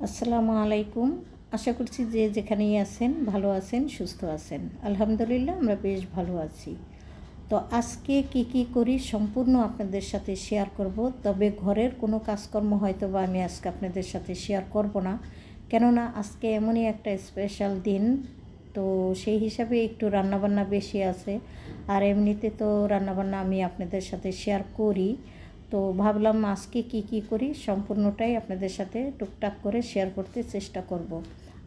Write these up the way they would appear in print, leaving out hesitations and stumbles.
আসসালামু আলাইকুম। আশা করছি যে যেখানেই আছেন ভালো আছেন, সুস্থ আছেন। আলহামদুলিল্লাহ আমরা বেশ ভালো আছি। তো আজকে কি করি সম্পূর্ণ আপনাদের সাথে শেয়ার করব। তবে ঘরের কোনো কাজকর্ম হয়তো বা আমি আজকে আপনাদের সাথে শেয়ার করব না, কেননা আজকে এমনই একটা স্পেশাল দিন। তো সেই হিসাবে একটু রান্নাবান্না বেশি আছে, আর এমনিতে তো রান্নাবান্না আমি আপনাদের সাথে শেয়ার করি। তো ভাবলাম আজকে কি করি সম্পূর্ণটাই আপনাদের সাথে টুকটাক করে শেয়ার করতে চেষ্টা করব।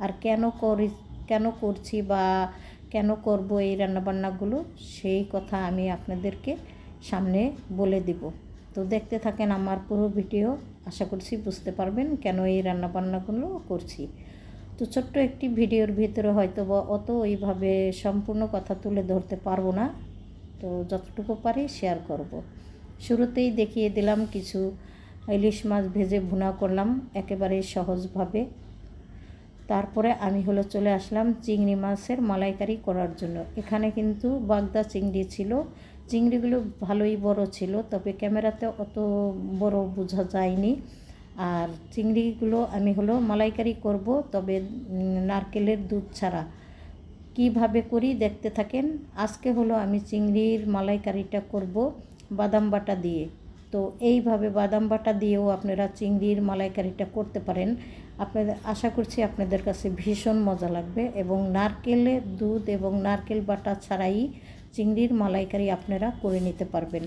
আর কেন করছি বা কেন করব এই রান্নাবান্নাগুলো, সেই কথা আমি আপনাদেরকে সামনে বলে দিব। তো দেখতে থাকেন আমার পুরো ভিডিও, আশা করছি বুঝতে পারবেন কেন এই রান্নাবান্নাগুলো করছি। তো ছোট্ট একটি ভিডিওর ভিতরে হয়তো বা অত ওইভাবে সম্পূর্ণ কথা তুলে ধরতে পারবো না, তো যতটুকু পারি শেয়ার করব। শুরুতেই দেখিয়ে দিলাম কিছু ইলিশ মাছ ভেজে ভুনা করলাম একেবারে সহজভাবে। তারপরে আমি চলে আসলাম চিংড়ি মাছের মালাইকারি করার জন্য। এখানে কিন্তু বাগদা চিংড়ি ছিল, চিংড়িগুলো ভালোই বড় ছিল, তবে ক্যামেরাতে অত বড় বোঝা যায়নি। আর চিংড়িগুলো আমি মালাইকারি করব, তবে নারকেলের দুধ ছাড়া। কিভাবে করি দেখতে থাকেন। আজকে আমি চিংড়ির মালাইকারিটা করব বাদাম বাটা দিয়ে। তো এইভাবে বাদাম বাটা দিয়েও আপনারা চিংড়ির মালাইকারিটা করতে পারেন। আপনাদের আশা করছি আপনাদের কাছে ভীষণ মজা লাগবে, এবং নারকেলের দুধ এবং নারকেল বাটা ছাড়াই চিংড়ির মালাইকারি আপনারা করে নিতে পারবেন।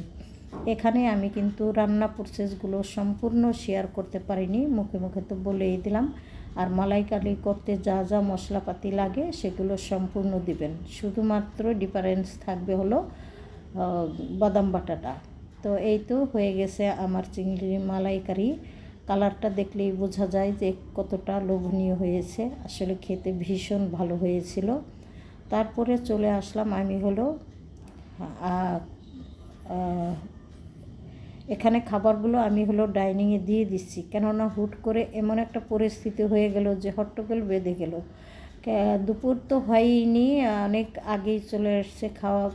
এখানে আমি কিন্তু রান্না প্রসেসগুলো সম্পূর্ণ শেয়ার করতে পারিনি, মুখে মুখে তো বলেই দিলাম। আর মালাইকারি করতে যা যা মশলাপাতি লাগে সেগুলো সম্পূর্ণ দিবেন, শুধুমাত্র ডিফারেন্স থাকবে বাদাম বাটাটা। তো এই তো হয়ে গেছে আমার চিংড়ির মালাইকারি। কালারটা দেখলেই বোঝা যায় যে কতটা লোভনীয় হয়েছে, আসলে খেতে ভীষণ ভালো হয়েছিল। তারপরে চলে আসলাম আমি এখানে খাবারগুলো আমি ডাইনিংয়ে দিয়ে দিচ্ছি, কেননা হুট করে এমন একটা পরিস্থিতি হয়ে গেল যে হট্টগোল বেঁধে গেল। দুপুর তো হয়নি, অনেক আগেই চলে এসছে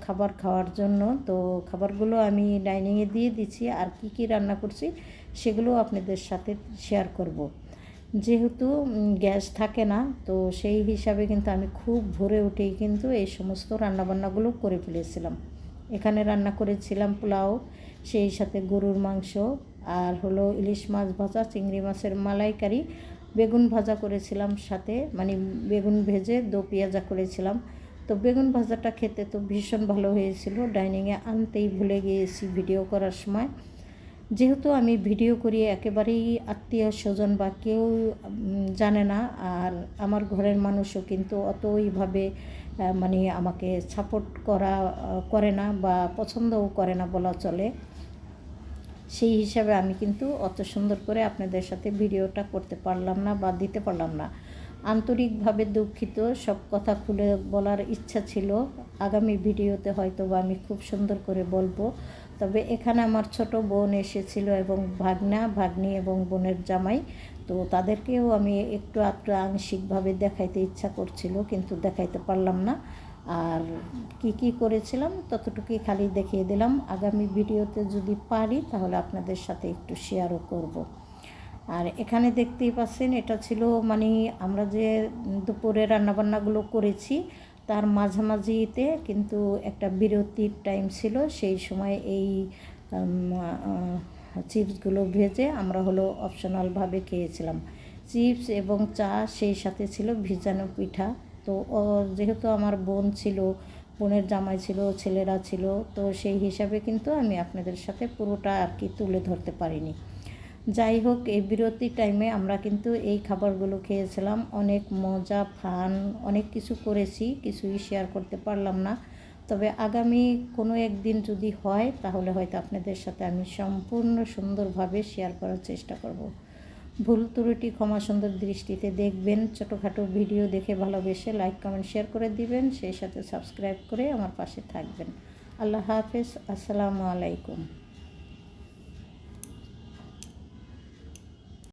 খাবার খাওয়ার জন্য। তো খাবারগুলো আমি ডাইনিংয়ে দিয়ে দিচ্ছি, আর কি রান্না করছি সেগুলো আপনাদের সাথে শেয়ার করব। যেহেতু গ্যাস থাকে না, তো সেই হিসাবে কিন্তু আমি খুব ভোরে উঠেই কিন্তু এই সমস্ত রান্নাবান্নাগুলো করে ফেলেছিলাম। এখানে রান্না করেছিলাম পোলাও, সেই সাথে গরুর মাংস, আর ইলিশ মাছ ভাজা, চিংড়ি মাছের মালাইকারি, বেগুন ভাজা করেছিলাম সাথে, মানে বেগুন ভেজে দো পেঁয়াজা করেছিলাম। তো বেগুন ভাজাটা খেতে তো ভীষণ ভালো হয়েছিল, ডাইনিংয়ে আনতেই ভুলে গিয়েছি ভিডিও করার সময়। যেহেতু আমি ভিডিও করি একেবারেই আত্মীয় স্বজন বা কেউ জানে না, আর আমার ঘরের মানুষও কিন্তু অত ওইভাবে মানে আমাকে সাপোর্ট করে না বা পছন্দও করে না বলা চলে। সেই হিসাবে আমি কিন্তু অত সুন্দর করে আপনাদের সাথে ভিডিওটা করতে পারলাম না বা দিতে পারলাম না। আন্তরিকভাবে দুঃখিত, সব কথা খুলে বলার ইচ্ছা ছিল। আগামী ভিডিওতে হয়তো বা আমি খুব সুন্দর করে বলবো। তবে এখানে আমার ছোট বোন এসেছিল, এবং ভাগ্নি এবং বোনের জামাই। তো তাদেরকেও আমি একটু আংশিকভাবে দেখাইতে ইচ্ছা করছিল, কিন্তু দেখাইতে পারলাম না। আর কি করেছিলাম ততটুকুই খালি দেখিয়ে দিলাম। আগামী ভিডিওতে যদি পারি তাহলে আপনাদের সাথে একটু শেয়ারও করব। আর এখানে দেখতেই পাচ্ছেন, এটা ছিল মানে আমরা যে দুপুরে রান্নাবান্নাগুলো করেছি তার মাঝামাঝিতে কিন্তু একটা বিরতির টাইম ছিল। সেই সময় এই চিপসগুলো ভেজে আমরা অপশনালভাবে খেয়েছিলাম। চিপস এবং চা, সেই সাথে ছিল ভিজানো পিঠা। তো যেহেতু আমার বোন ছিল, বোনের জামাই ছিল, ছেলেরা ছিল, তো সেই হিসাবে কিন্তু আমি আপনাদের সাথে পুরোটা তুলে ধরতে পারিনি। যাই হোক, এই বিরতির টাইমে আমরা কিন্তু এই খাবারগুলো খেয়েছিলাম, অনেক মজা ফান অনেক কিছু করেছি, কিছুই শেয়ার করতে পারলাম না। তবে আগামী কোনো একদিন যদি হয় তাহলে হয়তো আপনাদের সাথে আমি সম্পূর্ণ সুন্দরভাবে শেয়ার করার চেষ্টা করব। ভুল ত্রুটি ক্ষমা সুন্দর দৃষ্টিতে দেখবেন। ছোটোখাটো ভিডিও দেখে ভালোবেসে লাইক কমেন্ট শেয়ার করে দিবেন, সেই সাথে সাবস্ক্রাইব করে আমার পাশে থাকবেন। আল্লাহ হাফেজ, আসসালামু আলাইকুম।